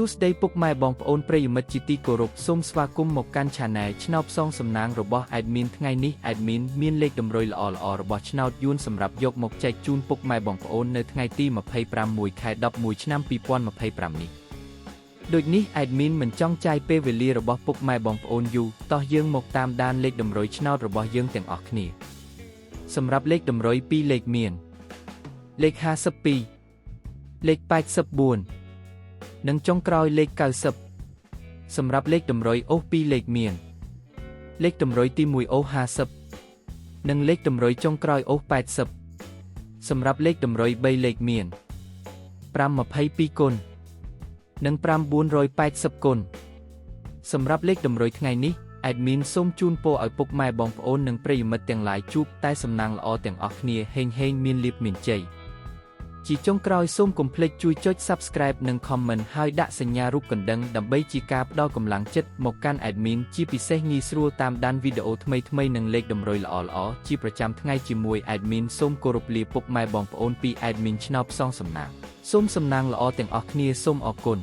សួស្តីពុកម៉ែបងប្អូនប្រិយមិត្តជាទីគោរពសូមស្វាគមន៍មកកាន់ Channel ឆ្នោតផ្សងសំណាងរបស់ Admin ថ្ងៃនេះ Admin មានលេខតម្រុយល្អៗរបស់ឆ្នោតយួនសម្រាប់យកមកចែកជូនពុកម៉ែបងប្អូននៅថ្ងៃទី25 ខែ11 ឆ្នាំ 2025 នេះដូចនេះ Admin មិនចង់ចាយពេលវេលារបស់ពុកម៉ែបងប្អូនយូរតោះយើងមកតាមដានលេខតម្រុយឆ្នោតរបស់យើងទាំងអស់គ្នាសម្រាប់លេខតម្រុយ2លេខមានលេខ52លេខ84និងចុងក្រោយលេខ90សម្រាប់លេខតម្រុយអូស2លេខមានលេខតម្រុយទី1អូស50និងលេខតម្រុយចុងក្រោយអូស80សម្រាប់លេខតម្រុយ3លេខមាន522គុណនិង5480គុណសម្រាប់លេខតម្រុយថ្ងៃនេះ Admin សូមជូនពរឲ្យពុកម៉ែបងប្អូននិងប្រិយមិត្តទាំងឡាយជួបតែសំណាងល្អទាំងអស់គ្នាហេងមានលាភមានជ័យជាចុងក្រោយសូមកុំភ្លេចជួយចុច Subscribe និង Comment ហើយដាក់សញ្ញារូបកណ្ដឹងដើម្បីជាការផ្ដល់កម្លាំងចិត្តមកកាន់ Admin ជាពិសេសងាយស្រួលតាមដានវីដេអូថ្មីៗនិងលេខតម្រុយល្អៗជាប្រចាំថ្ងៃជាមួយ Admin សូមគោរពលាពុកម៉ែបងប្អូនពី Admin ឆ្នោតផ្សងសំណាងសូមសំណាងល្អទាំងអស់គ្នាសូមអរគុណ